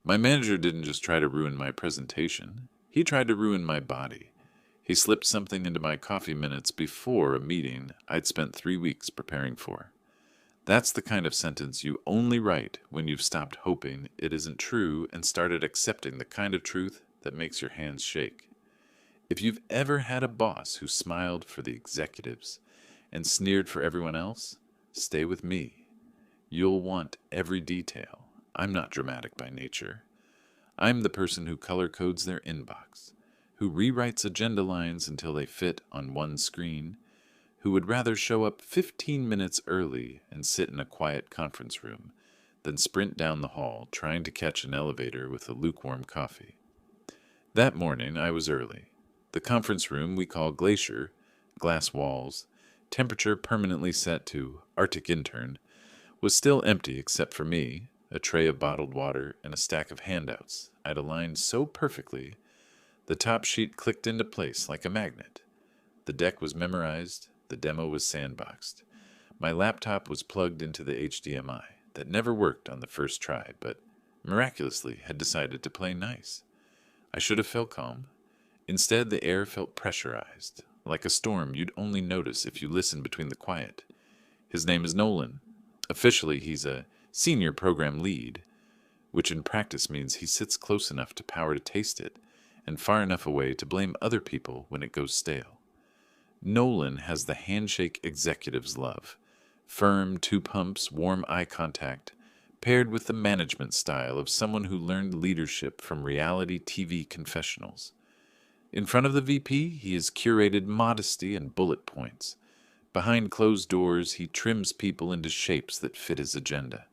My manager didn't just try to ruin my presentation, he tried to ruin my body. He slipped something into my coffee minutes before a meeting I'd spent 3 weeks preparing for. That's the kind of sentence you only write when you've stopped hoping it isn't true and started accepting the kind of truth that makes your hands shake. If you've ever had a boss who smiled for the executives and sneered for everyone else, stay with me. You'll want every detail. I'm not dramatic by nature. I'm the person who color codes their inbox, who rewrites agenda lines until they fit on one screen, who would rather show up 15 minutes early and sit in a quiet conference room than sprint down the hall trying to catch an elevator with a lukewarm coffee. That morning I was early. The conference room we call Glacier, glass walls, temperature permanently set to Arctic intern, was still empty except for me, a tray of bottled water, and a stack of handouts I'd aligned so perfectly the top sheet clicked into place like a magnet. The deck was memorized, the demo was sandboxed. My laptop was plugged into the HDMI that never worked on the first try, but miraculously had decided to play nice. I should have felt calm. Instead, the air felt pressurized, like a storm you'd only notice if you listened between the quiet. His name is Nolan. Officially, he's a senior program lead, which in practice means he sits close enough to power to taste it and far enough away to blame other people when it goes stale. Nolan has the handshake executives love. Firm, two pumps, warm eye contact, paired with the management style of someone who learned leadership from reality TV confessionals. In front of the VP, he has curated modesty and bullet points. Behind closed doors, he trims people into shapes that fit his agenda.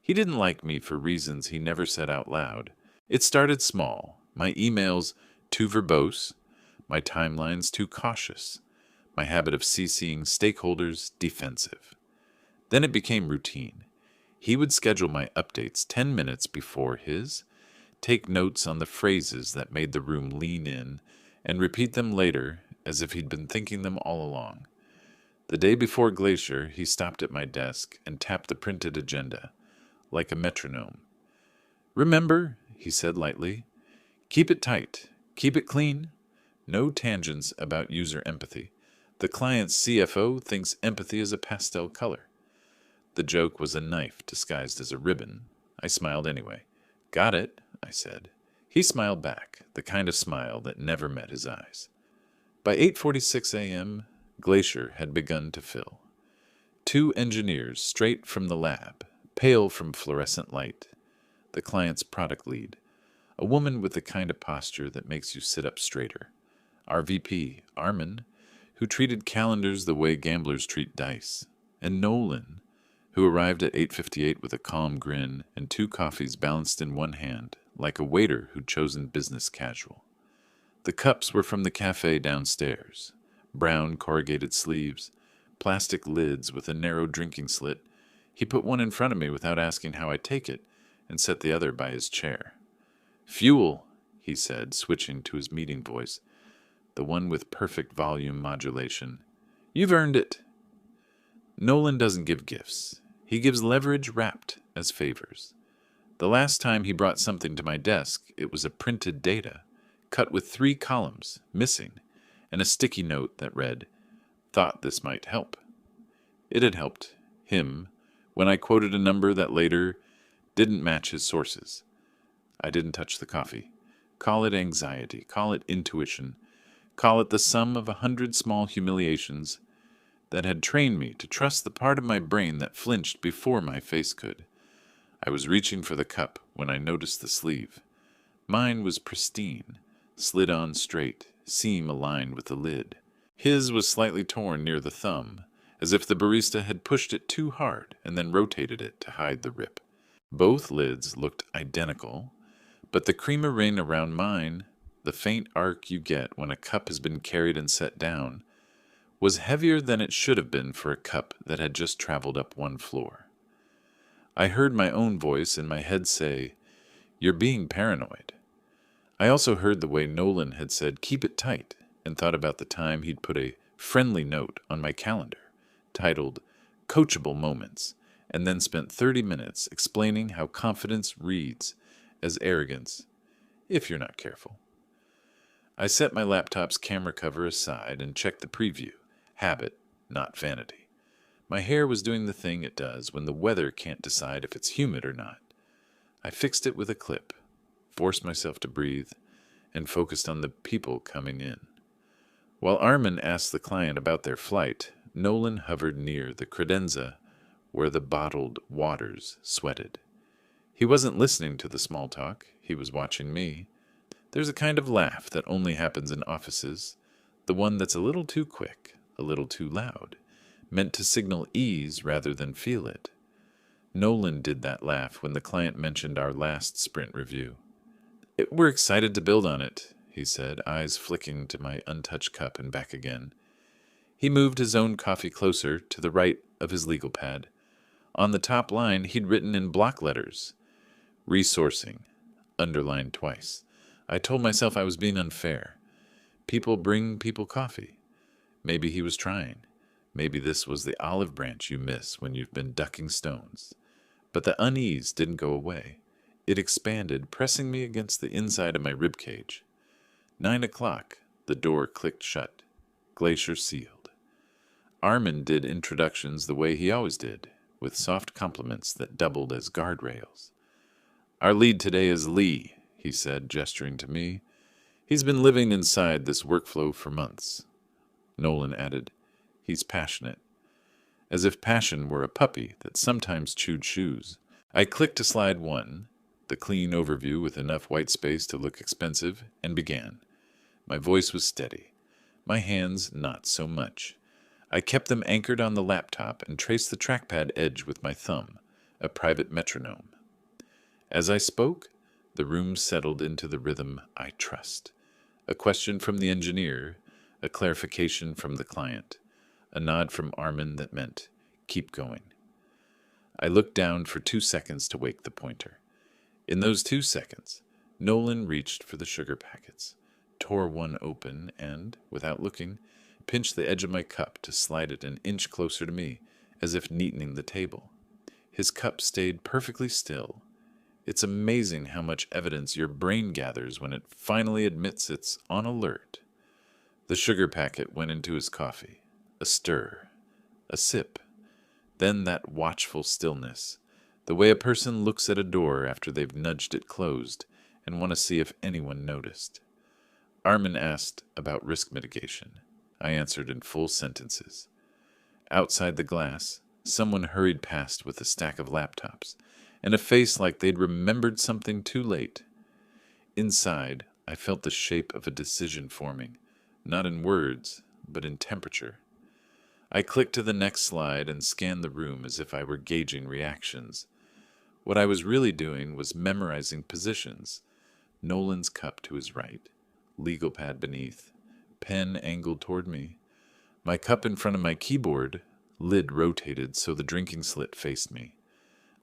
He didn't like me for reasons he never said out loud. It started small, my emails too verbose, my timelines too cautious, my habit of CCing stakeholders defensive. Then it became routine. He would schedule my updates 10 minutes before his, take notes on the phrases that made the room lean in, and repeat them later as if he'd been thinking them all along. The day before Glacier, he stopped at my desk and tapped the printed agenda, like a metronome. "Remember," he said lightly, "keep it tight, keep it clean. No tangents about user empathy. The client's CFO thinks empathy is a pastel color." The joke was a knife disguised as a ribbon. I smiled anyway. "Got it," I said. He smiled back, the kind of smile that never met his eyes. By 8:46 a.m., Glacier had begun to fill. 2 engineers straight from the lab, pale from fluorescent light. The client's product lead, a woman with the kind of posture that makes you sit up straighter. Our VP, Armin, who treated calendars the way gamblers treat dice. And Nolan, who arrived at 8:58 with a calm grin and 2 coffees balanced in one hand, like a waiter who'd chosen business casual. The cups were from the cafe downstairs. Brown corrugated sleeves, plastic lids with a narrow drinking slit. He put one in front of me without asking how I'd take it, and set the other by his chair. "Fuel," he said, switching to his meeting voice, the one with perfect volume modulation. "You've earned it." Nolan doesn't give gifts. He gives leverage wrapped as favors. The last time he brought something to my desk, it was a printed data, cut with 3 columns, missing, and a sticky note that read, "Thought this might help." It had helped him when I quoted a number that later didn't match his sources. I didn't touch the coffee. Call it anxiety, call it intuition, call it the sum of 100 small humiliations that had trained me to trust the part of my brain that flinched before my face could. I was reaching for the cup when I noticed the sleeve. Mine was pristine, slid on straight, seam aligned with the lid. His was slightly torn near the thumb, as if the barista had pushed it too hard and then rotated it to hide the rip. Both lids looked identical, but the creamer ring around mine, the faint arc you get when a cup has been carried and set down, was heavier than it should have been for a cup that had just traveled up 1 floor. I heard my own voice in my head say, "You're being paranoid." I also heard the way Nolan had said, "Keep it tight," and thought about the time he'd put a friendly note on my calendar, titled Coachable Moments, and then spent 30 minutes explaining how confidence reads as arrogance, if you're not careful. I set my laptop's camera cover aside and checked the preview. Habit, not vanity. My hair was doing the thing it does when the weather can't decide if it's humid or not. I fixed it with a clip, forced myself to breathe, and focused on the people coming in. While Armin asked the client about their flight, Nolan hovered near the credenza where the bottled waters sweated. He wasn't listening to the small talk, he was watching me. There's a kind of laugh that only happens in offices, the one that's a little too quick, a little too loud, meant to signal ease rather than feel it. Nolan did that laugh when the client mentioned our last sprint review. We're excited to build on it, he said, eyes flicking to my untouched cup and back again. He moved his own coffee closer to the right of his legal pad. On the top line, he'd written in block letters, resourcing, underlined twice. I told myself I was being unfair. People bring people coffee. Maybe he was trying. Maybe this was the olive branch you miss when you've been ducking stones. But the unease didn't go away. It expanded, pressing me against the inside of my ribcage. 9 o'clock, the door clicked shut. Glacier sealed. Armin did introductions the way he always did, with soft compliments that doubled as guardrails. Our lead today is Lee, he said, gesturing to me. He's been living inside this workflow for months. Nolan added, he's passionate. As if passion were a puppy that sometimes chewed shoes. I clicked to slide 1, the clean overview with enough white space to look expensive, and began. My voice was steady. My hands not so much. I kept them anchored on the laptop and traced the trackpad edge with my thumb, a private metronome. As I spoke, the room settled into the rhythm I trust. A question from the engineer, a clarification from the client, a nod from Armin that meant, keep going. I looked down for 2 seconds to wake the pointer. In those 2 seconds, Nolan reached for the sugar packets, tore one open, and, without looking, pinched the edge of my cup to slide it an inch closer to me, as if neatening the table. His cup stayed perfectly still. It's amazing how much evidence your brain gathers when it finally admits it's on alert. The sugar packet went into his coffee. A stir. A sip. Then that watchful stillness, the way a person looks at a door after they've nudged it closed and want to see if anyone noticed. Armin asked about risk mitigation. I answered in full sentences. Outside the glass, someone hurried past with a stack of laptops and a face like they'd remembered something too late. Inside, I felt the shape of a decision forming, not in words, but in temperature. I clicked to the next slide and scanned the room as if I were gauging reactions. What I was really doing was memorizing positions. Nolan's cup to his right, legal pad beneath, pen angled toward me. My cup in front of my keyboard, lid rotated so the drinking slit faced me.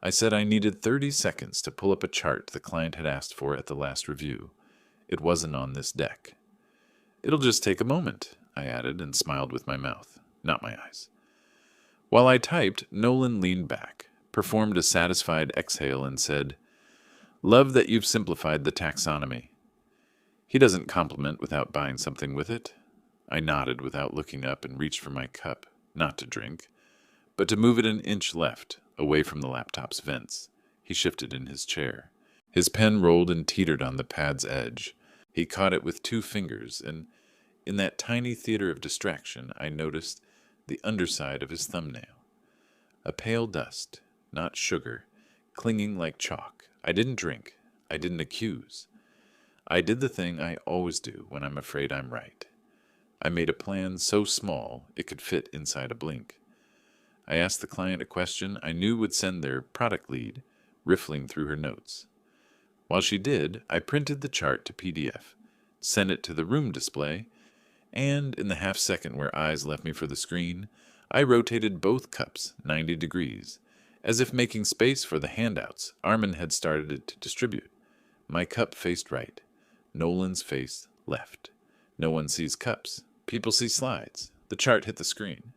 I said I needed 30 seconds to pull up a chart the client had asked for at the last review. It wasn't on this deck. It'll just take a moment, I added and smiled with my mouth, not my eyes. While I typed, Nolan leaned back, performed a satisfied exhale, and said, "Love that you've simplified the taxonomy." He doesn't compliment without buying something with it. I nodded without looking up and reached for my cup, not to drink, but to move it an inch left, away from the laptop's vents. He shifted in his chair. His pen rolled and teetered on the pad's edge. He caught it with 2 fingers, and in that tiny theater of distraction, I noticed the underside of his thumbnail. A pale dust, not sugar, clinging like chalk. I didn't drink. I didn't accuse. I did the thing I always do when I'm afraid I'm right. I made a plan so small it could fit inside a blink. I asked the client a question I knew would send their product lead riffling through her notes. While she did, I printed the chart to PDF, sent it to the room display, and in the half second where eyes left me for the screen, I rotated both cups 90 degrees, as if making space for the handouts Armin had started to distribute. My cup faced right. Nolan's face left. No one sees cups. People see slides. The chart hit the screen.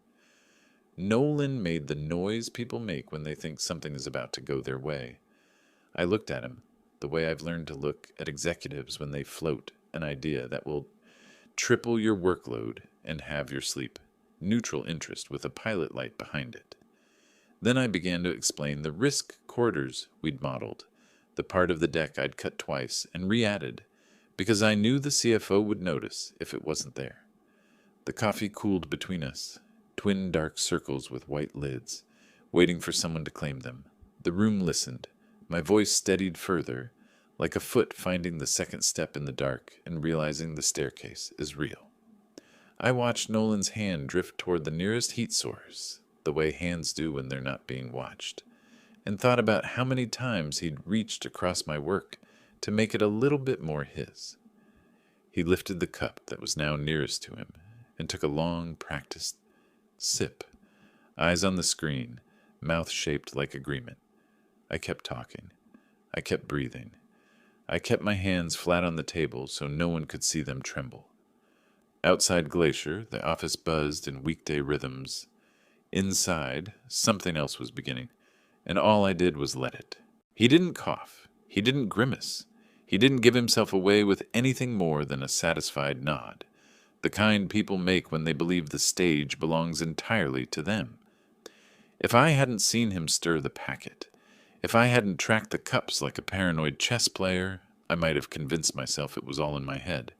Nolan made the noise people make when they think something is about to go their way. I looked at him. the way I've learned to look at executives when they float an idea that will triple your workload and have your sleep. Neutral interest with a pilot light behind it. Then I began to explain the risk corridors we'd modeled, the part of the deck I'd cut twice and re-added, because I knew the CFO would notice if it wasn't there. The coffee cooled between us, twin dark circles with white lids, waiting for someone to claim them. The room listened. My voice steadied further, like a foot finding the second step in the dark and realizing the staircase is real. I watched Nolan's hand drift toward the nearest heat source, the way hands do when they're not being watched, and thought about how many times he'd reached across my work to make it a little bit more his. He lifted the cup that was now nearest to him and took a long, practiced sip, eyes on the screen, mouth shaped like agreement. I kept talking. I kept breathing. I kept my hands flat on the table so no one could see them tremble. Outside Glacier, the office buzzed in weekday rhythms. Inside, something else was beginning, and all I did was let it. He didn't cough. He didn't grimace. He didn't give himself away with anything more than a satisfied nod, the kind people make when they believe the stage belongs entirely to them. If I hadn't seen him stir the packet, if I hadn't tracked the cups like a paranoid chess player, I might have convinced myself it was all in my head.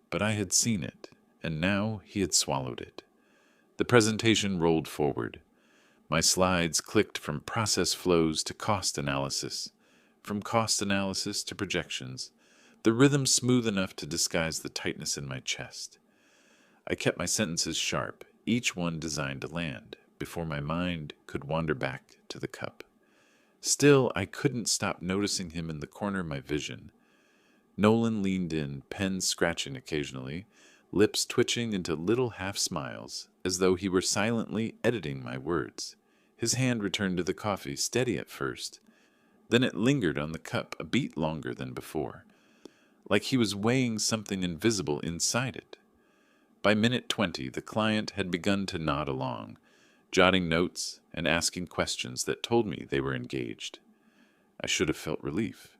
But I had seen it, and now he had swallowed it. The presentation rolled forward. My slides clicked from process flows to cost analysis, from cost analysis to projections, the rhythm smooth enough to disguise the tightness in my chest. I kept my sentences sharp, each one designed to land, before my mind could wander back to the cup. Still, I couldn't stop noticing him in the corner of my vision. Nolan leaned in, pen scratching occasionally, lips twitching into little half-smiles, as though he were silently editing my words. His hand returned to the coffee, steady at first. Then it lingered on the cup a beat longer than before, like he was weighing something invisible inside it. By minute 20, the client had begun to nod along, jotting notes and asking questions that told me they were engaged. I should have felt relief.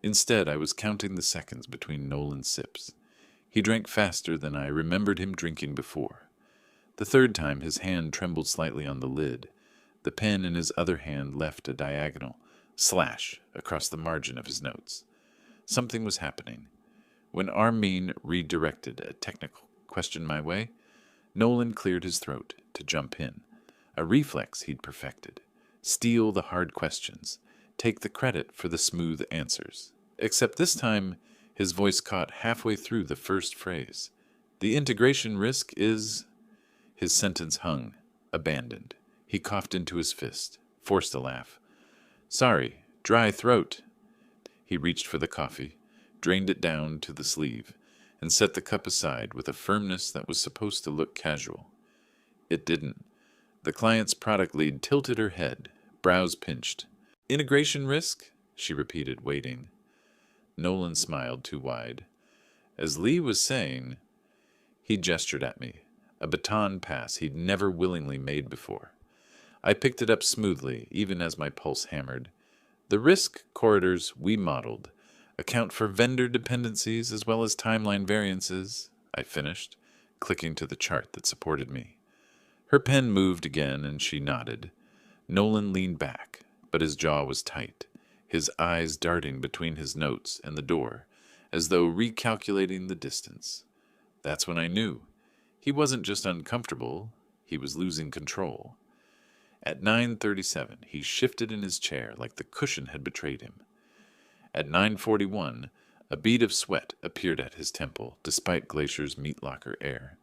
Instead, I was counting the seconds between Nolan's sips. He drank faster than I remembered him drinking before. The third time, his hand trembled slightly on the lid. The pen in his other hand left a diagonal slash across the margin of his notes. Something was happening. When Armin redirected a technical question my way, Nolan cleared his throat to jump in, a reflex he'd perfected. Steal the hard questions, take the credit for the smooth answers. Except this time, his voice caught halfway through the first phrase. The integration risk is... His sentence hung, abandoned. He coughed into his fist, forced a laugh. Sorry, dry throat. He reached for the coffee, drained it down to the sleeve, and set the cup aside with a firmness that was supposed to look casual. It didn't. The client's product lead tilted her head, brows pinched. Integration risk? She repeated, waiting. Nolan smiled too wide. As Lee was saying, he gestured at me, a baton pass he'd never willingly made before. I picked it up smoothly, even as my pulse hammered. The risk corridors we modeled account for vendor dependencies as well as timeline variances, I finished, clicking to the chart that supported me. Her pen moved again, and she nodded. Nolan leaned back, but his jaw was tight, his eyes darting between his notes and the door, as though recalculating the distance. That's when I knew. He wasn't just uncomfortable, he was losing control. At 9:37, he shifted in his chair like the cushion had betrayed him. At 9:41, a bead of sweat appeared at his temple, despite Glacier's meat locker air.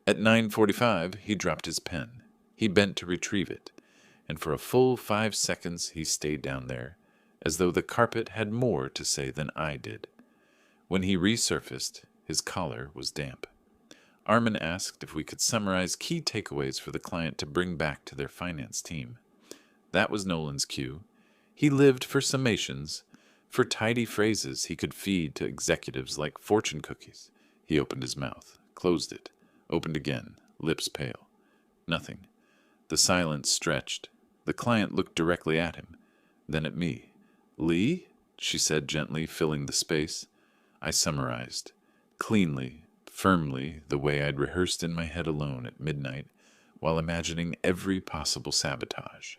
At 9:45, he dropped his pen. He bent to retrieve it, and for a full 5 seconds he stayed down there, as though the carpet had more to say than I did. When he resurfaced, his collar was damp. Armin asked if we could summarize key takeaways for the client to bring back to their finance team. That was Nolan's cue. He lived for summations, for tidy phrases he could feed to executives like fortune cookies. He opened his mouth, closed it, opened again, lips pale. Nothing. The silence stretched. The client looked directly at him, then at me. Lee? she said gently, filling the space. I summarized, cleanly, firmly, the way I'd rehearsed in my head alone at midnight, while imagining every possible sabotage.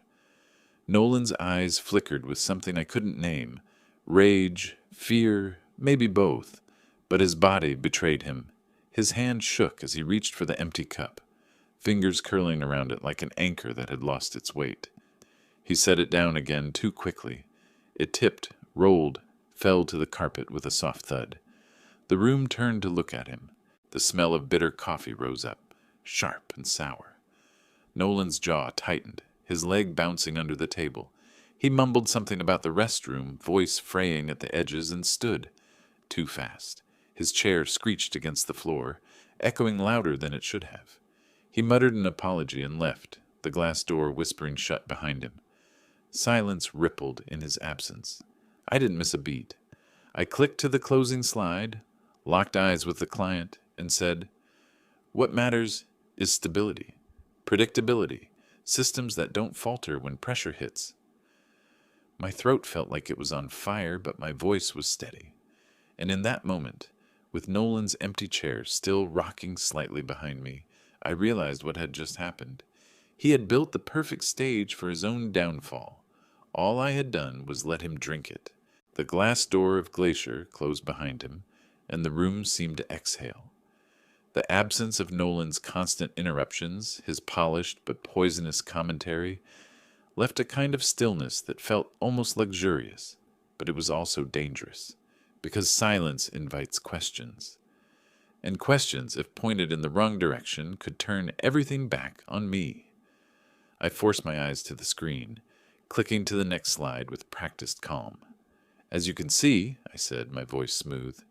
Nolan's eyes flickered with something I couldn't name. Rage, fear, maybe both. But his body betrayed him. His hand shook as he reached for the empty cup, fingers curling around it like an anchor that had lost its weight. He set it down again too quickly. It tipped, rolled, fell to the carpet with a soft thud. The room turned to look at him. The smell of bitter coffee rose up, sharp and sour. Nolan's jaw tightened, his leg bouncing under the table. He mumbled something about the restroom, voice fraying at the edges, and stood. Too fast. His chair screeched against the floor, echoing louder than it should have. He muttered an apology and left, the glass door whispering shut behind him. Silence rippled in his absence. I didn't miss a beat. I clicked to the closing slide, locked eyes with the client, and said, "What matters is stability, predictability, systems that don't falter when pressure hits." My throat felt like it was on fire, but my voice was steady. And in that moment, with Nolan's empty chair still rocking slightly behind me, I realized what had just happened. He had built the perfect stage for his own downfall. All I had done was let him drink it. The glass door of Glacier closed behind him, and the room seemed to exhale. The absence of Nolan's constant interruptions, his polished but poisonous commentary, left a kind of stillness that felt almost luxurious, but it was also dangerous, because silence invites questions. And questions, if pointed in the wrong direction, could turn everything back on me. I forced my eyes to the screen, clicking to the next slide with practiced calm. "As you can see," I said, my voice smooth,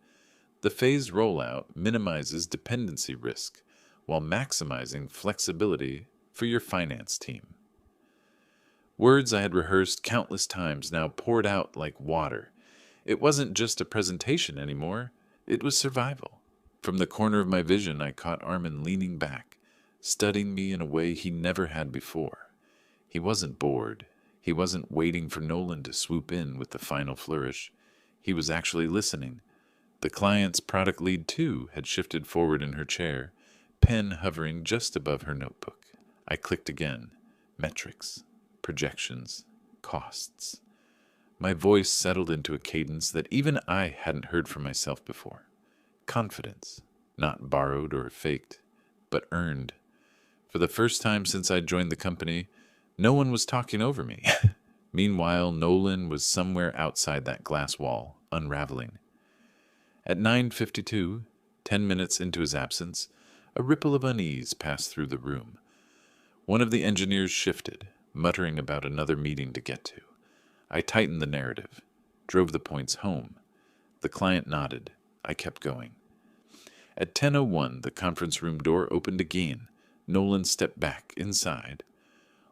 "the phased rollout minimizes dependency risk while maximizing flexibility for your finance team." Words I had rehearsed countless times now poured out like water. It wasn't just a presentation anymore, it was survival. From the corner of my vision, I caught Armin leaning back, studying me in a way he never had before. He wasn't bored. He wasn't waiting for Nolan to swoop in with the final flourish. He was actually listening. The client's product lead, too, had shifted forward in her chair, pen hovering just above her notebook. I clicked again. Metrics, projections, costs. My voice settled into a cadence that even I hadn't heard from myself before. Confidence, not borrowed or faked, but earned. For the first time since I'd joined the company, no one was talking over me. Meanwhile, Nolan was somewhere outside that glass wall, unraveling. At 9:52, 10 minutes into his absence, a ripple of unease passed through the room. One of the engineers shifted, muttering about another meeting to get to. I tightened the narrative, drove the points home. The client nodded. I kept going. At 10:01, the conference room door opened again. Nolan stepped back inside.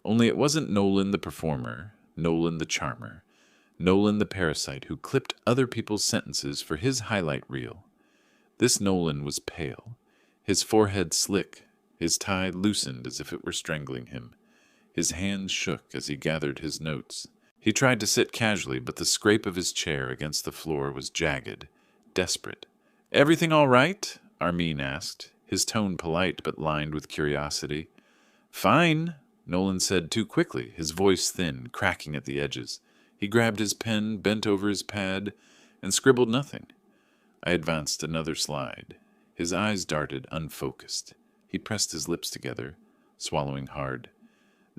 Only it wasn't Nolan the performer, Nolan the charmer, Nolan the parasite who clipped other people's sentences for his highlight reel. This Nolan was pale, his forehead slick, his tie loosened as if it were strangling him. His hands shook as he gathered his notes. He tried to sit casually, but the scrape of his chair against the floor was jagged, desperate. "Everything all right?" Armin asked, his tone polite but lined with curiosity. "Fine," Nolan said too quickly, his voice thin, cracking at the edges. He grabbed his pen, bent over his pad, and scribbled nothing. I advanced another slide. His eyes darted, unfocused. He pressed his lips together, swallowing hard.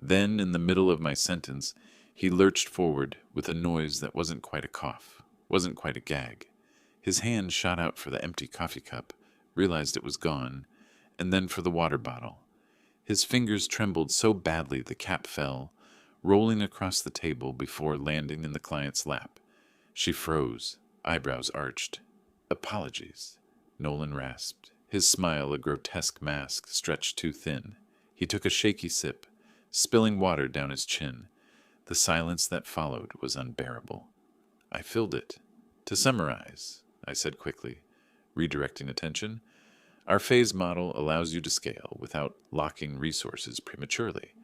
Then, in the middle of my sentence, he lurched forward with a noise that wasn't quite a cough, wasn't quite a gag. His hand shot out for the empty coffee cup, realized it was gone, and then for the water bottle. His fingers trembled so badly the cap fell, rolling across the table before landing in the client's lap. She froze, eyebrows arched. "Apologies," Nolan rasped, his smile a grotesque mask stretched too thin. He took a shaky sip, spilling water down his chin. The silence that followed was unbearable. I filled it. "To summarize," I said quickly, redirecting attention, "our phase model allows you to scale without locking resources prematurely,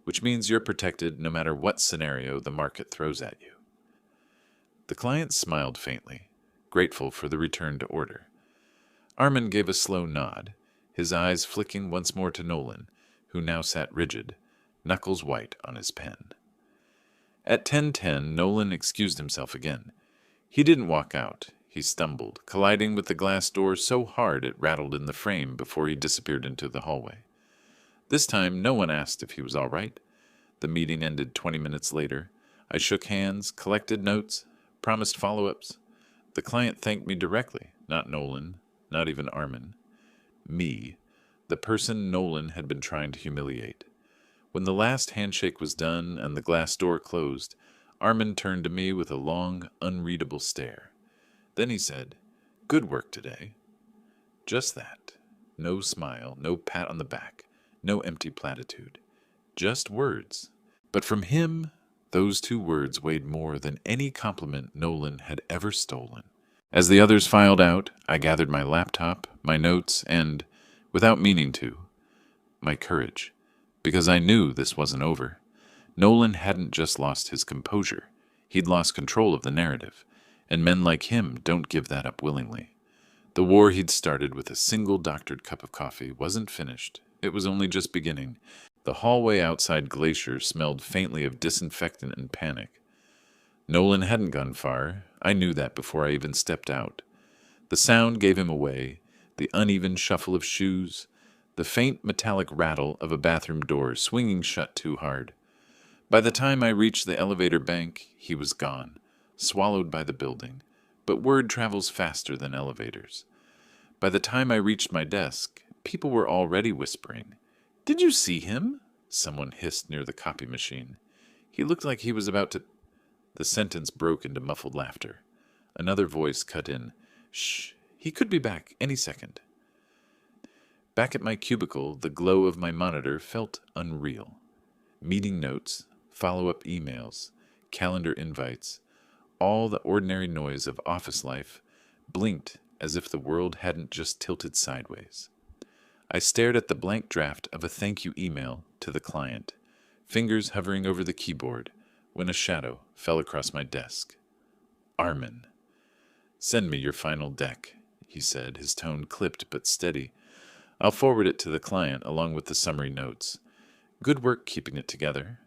which means you're protected no matter what scenario the market throws at you." The client smiled faintly, grateful for the return to order. Armin gave a slow nod, his eyes flicking once more to Nolan, who now sat rigid, knuckles white on his pen. At 10:10, Nolan excused himself again. He didn't walk out. He stumbled, colliding with the glass door so hard it rattled in the frame before he disappeared into the hallway. This time, no one asked if he was all right. The meeting ended 20 minutes later. I shook hands, collected notes, promised follow-ups. The client thanked me directly, not Nolan, not even Armin. Me, the person Nolan had been trying to humiliate. When the last handshake was done and the glass door closed, Armin turned to me with a long, unreadable stare. Then he said, "Good work today." Just that. No smile, no pat on the back, no empty platitude. Just words. But from him, those 2 words weighed more than any compliment Nolan had ever stolen. As the others filed out, I gathered my laptop, my notes, and, without meaning to, my courage, because I knew this wasn't over. Nolan hadn't just lost his composure. He'd lost control of the narrative, and men like him don't give that up willingly. The war he'd started with a single doctored cup of coffee wasn't finished. It was only just beginning. The hallway outside Glacier smelled faintly of disinfectant and panic. Nolan hadn't gone far. I knew that before I even stepped out. The sound gave him away, the uneven shuffle of shoes, the faint metallic rattle of a bathroom door swinging shut too hard. By the time I reached the elevator bank, he was gone, swallowed by the building. But word travels faster than elevators. By the time I reached my desk, people were already whispering. "Did you see him?" Someone hissed near the copy machine. "He looked like he was about to—" The sentence broke into muffled laughter. Another voice cut in. "Shh, he could be back any second." Back at my cubicle, the glow of my monitor felt unreal. Meeting notes, follow-up emails, calendar invites, all the ordinary noise of office life blinked as if the world hadn't just tilted sideways. I stared at the blank draft of a thank you email to the client, fingers hovering over the keyboard, when a shadow fell across my desk. Armin. "Send me your final deck," he said, his tone clipped but steady. "I'll forward it to the client along with the summary notes. Good work keeping it together."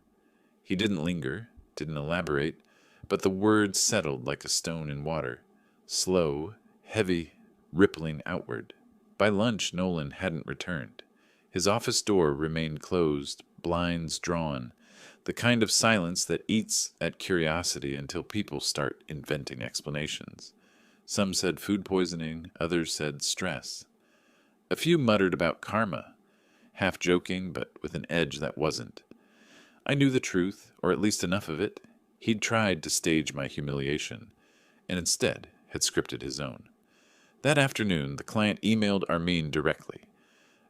He didn't linger, didn't elaborate, but the words settled like a stone in water, slow, heavy, rippling outward. By lunch, Nolan hadn't returned. His office door remained closed, blinds drawn, the kind of silence that eats at curiosity until people start inventing explanations. Some said food poisoning, others said stress. A few muttered about karma, half joking but with an edge that wasn't. I knew the truth, or at least enough of it. He'd tried to stage my humiliation, and instead had scripted his own. That afternoon, the client emailed Armin directly.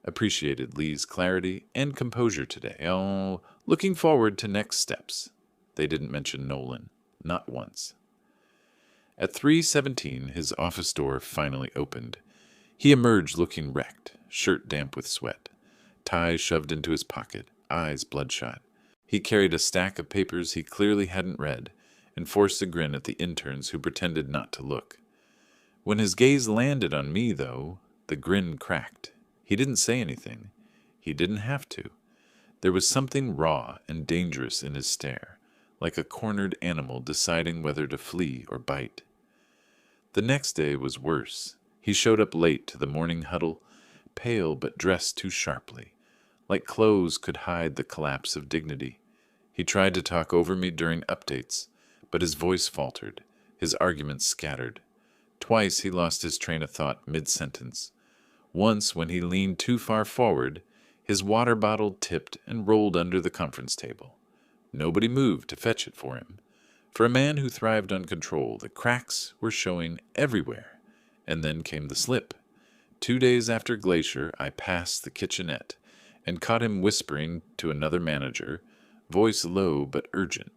Appreciated Lee's clarity and composure today. Oh, looking forward to next steps. They didn't mention Nolan, not once. At 3:17, his office door finally opened. He emerged looking wrecked, shirt damp with sweat, tie shoved into his pocket, eyes bloodshot. He carried a stack of papers he clearly hadn't read, and forced a grin at the interns who pretended not to look. When his gaze landed on me, though, the grin cracked. He didn't say anything. He didn't have to. There was something raw and dangerous in his stare, like a cornered animal deciding whether to flee or bite. The next day was worse. He showed up late to the morning huddle, pale but dressed too sharply, like clothes could hide the collapse of dignity. He tried to talk over me during updates, but his voice faltered, his arguments scattered. Twice he lost his train of thought mid-sentence. Once, when he leaned too far forward, his water bottle tipped and rolled under the conference table. Nobody moved to fetch it for him. For a man who thrived on control, the cracks were showing everywhere. And then came the slip. 2 days after Glacier, I passed the kitchenette and caught him whispering to another manager, voice low but urgent.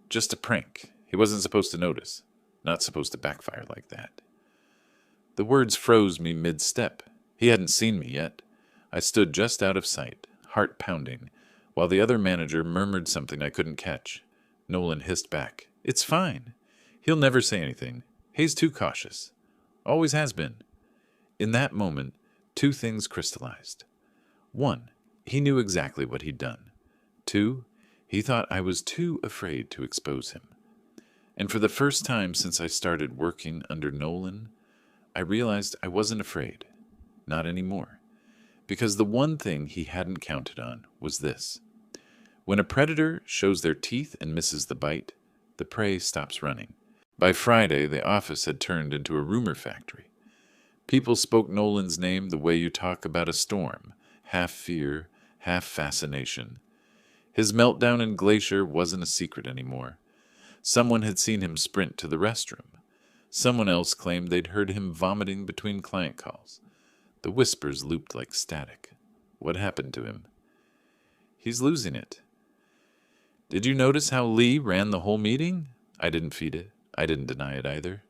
Just a prank. He wasn't supposed to notice. Not supposed to backfire like that. The words froze me mid-step. He hadn't seen me yet. I stood just out of sight, heart pounding, while the other manager murmured something I couldn't catch. Nolan hissed back, "It's fine." He'll never say anything. He's too cautious. Always has been. In that moment, two things crystallized. One, he knew exactly what he'd done. Two, he thought I was too afraid to expose him. And for the first time since I started working under Nolan, I realized I wasn't afraid. Not anymore. Because the one thing he hadn't counted on was this. When a predator shows their teeth and misses the bite, the prey stops running. By Friday, the office had turned into a rumor factory. People spoke Nolan's name the way you talk about a storm, half fear, half fascination. His meltdown in Glacier wasn't a secret anymore. Someone had seen him sprint to the restroom. Someone else claimed they'd heard him vomiting between client calls. The whispers looped like static. What happened to him? He's losing it. Did you notice how Lee ran the whole meeting? I didn't feed it. I didn't deny it either.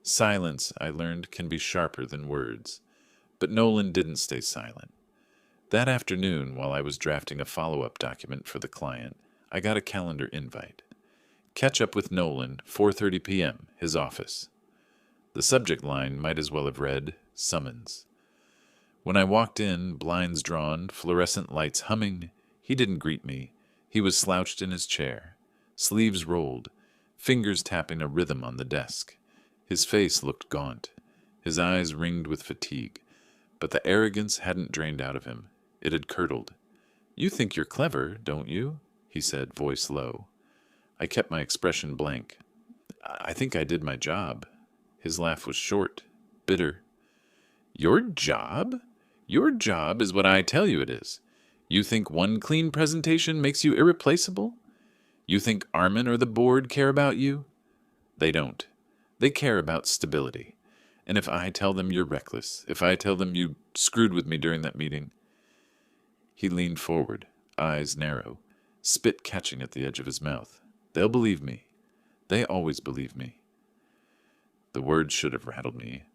Silence, I learned, can be sharper than words. But Nolan didn't stay silent. That afternoon, while I was drafting a follow-up document for the client, I got a calendar invite. Catch up with Nolan, 4:30 p.m., his office. The subject line might as well have read, summons. When I walked in, blinds drawn, fluorescent lights humming, he didn't greet me. He was slouched in his chair, sleeves rolled, fingers tapping a rhythm on the desk. His face looked gaunt, his eyes ringed with fatigue, but the arrogance hadn't drained out of him. It had curdled. You think you're clever, don't you? He said, voice low. I kept my expression blank. I think I did my job. His laugh was short, bitter. Your job? Your job is what I tell you it is. You think one clean presentation makes you irreplaceable? You think Armin or the board care about you? They don't. They care about stability. And if I tell them you're reckless, if I tell them you screwed with me during that meeting... He leaned forward, eyes narrow, spit catching at the edge of his mouth. They'll believe me. They always believe me. The words should have rattled me.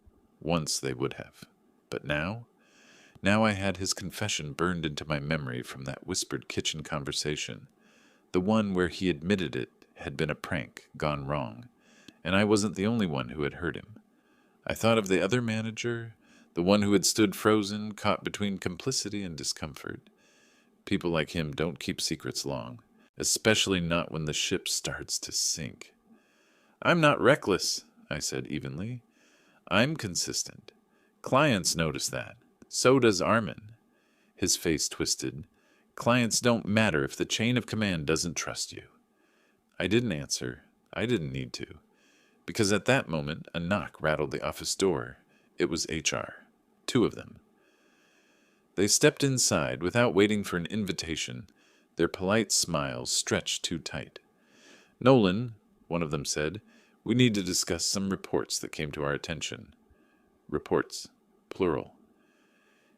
Once they would have. But now I had his confession burned into my memory from that whispered kitchen conversation, the one where he admitted it had been a prank gone wrong, and I wasn't the only one who had heard him. I thought of the other manager, the one who had stood frozen, caught between complicity and discomfort. People like him don't keep secrets long, especially not when the ship starts to sink. I'm not reckless, I said evenly. I'm consistent. Clients notice that. So does Armin. His face twisted. Clients don't matter if the chain of command doesn't trust you. I didn't answer. I didn't need to. Because at that moment, a knock rattled the office door. It was HR. 2 of them. They stepped inside without waiting for an invitation, their polite smiles stretched too tight. Nolan, one of them said, we need to discuss some reports that came to our attention. Reports, plural.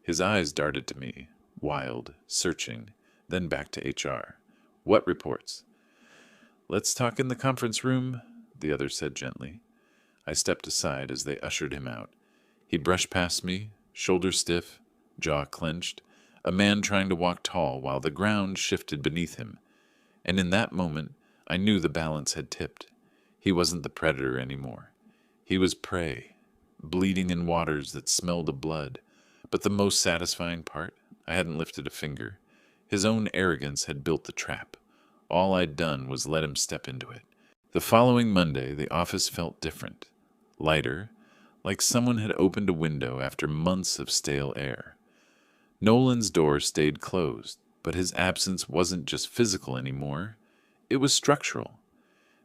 His eyes darted to me, wild, searching, then back to HR. What reports? Let's talk in the conference room, the other said gently. I stepped aside as they ushered him out. He brushed past me, shoulders stiff, jaw clenched, a man trying to walk tall while the ground shifted beneath him. And in that moment, I knew the balance had tipped. He wasn't the predator anymore. He was prey, bleeding in waters that smelled of blood. But the most satisfying part, I hadn't lifted a finger. His own arrogance had built the trap. All I'd done was let him step into it. The following Monday, the office felt different, lighter, like someone had opened a window after months of stale air. Nolan's door stayed closed, but his absence wasn't just physical anymore. It was structural.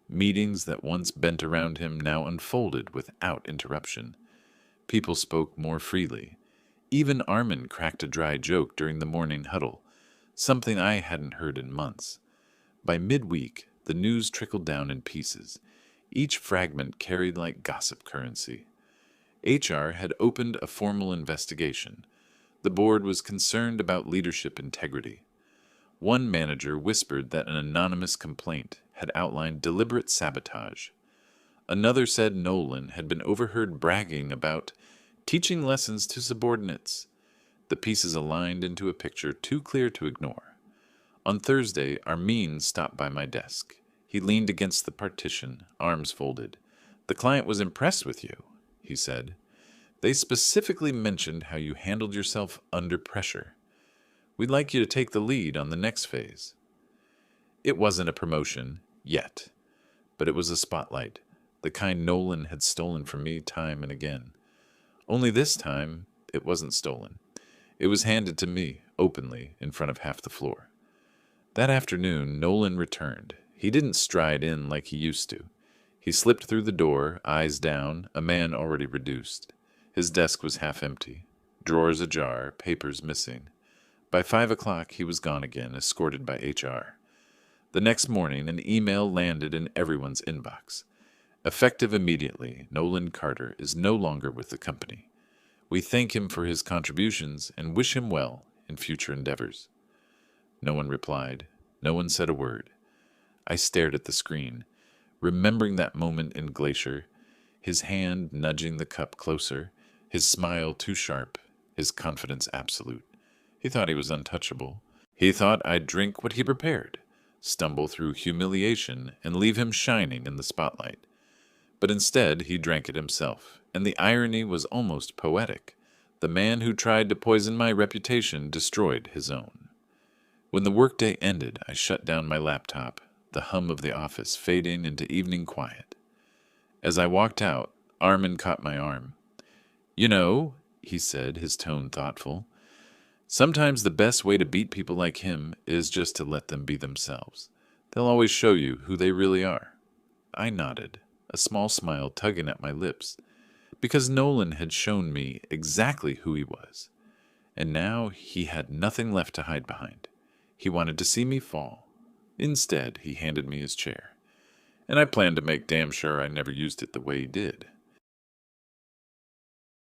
Meetings that once bent around him now unfolded without interruption. People spoke more freely. Even Armin cracked a dry joke during the morning huddle, something I hadn't heard in months. By midweek, the news trickled down in pieces. Each fragment carried like gossip currency. HR had opened a formal investigation. The board was concerned about leadership integrity. One manager whispered that an anonymous complaint had outlined deliberate sabotage. Another said Nolan had been overheard bragging about teaching lessons to subordinates. The pieces aligned into a picture too clear to ignore. On Thursday, Armin stopped by my desk. He leaned against the partition, arms folded. "The client was impressed with you," he said. "They specifically mentioned how you handled yourself under pressure. We'd like you to take the lead on the next phase." It wasn't a promotion, yet, but it was a spotlight, the kind Nolan had stolen from me time and again. Only this time, it wasn't stolen. It was handed to me, openly, in front of half the floor. That afternoon, Nolan returned. He didn't stride in like he used to. He slipped through the door, eyes down, a man already reduced. His desk was half empty, drawers ajar, papers missing. By 5 o'clock, he was gone again, escorted by HR. The next morning, an email landed in everyone's inbox. Effective immediately, Nolan Carter is no longer with the company. We thank him for his contributions and wish him well in future endeavors. No one replied. No one said a word. I stared at the screen, remembering that moment in Glacier, his hand nudging the cup closer, his smile too sharp, his confidence absolute. He thought he was untouchable. He thought I'd drink what he prepared, stumble through humiliation, and leave him shining in the spotlight. But instead, he drank it himself, and the irony was almost poetic. The man who tried to poison my reputation destroyed his own. When the workday ended, I shut down my laptop, the hum of the office fading into evening quiet. As I walked out, Armin caught my arm. "You know," he said, his tone thoughtful, "sometimes the best way to beat people like him is just to let them be themselves. They'll always show you who they really are." I nodded, a small smile tugging at my lips, because Nolan had shown me exactly who he was, and now he had nothing left to hide behind. He wanted to see me fall. Instead, he handed me his chair, and I planned to make damn sure I never used it the way he did.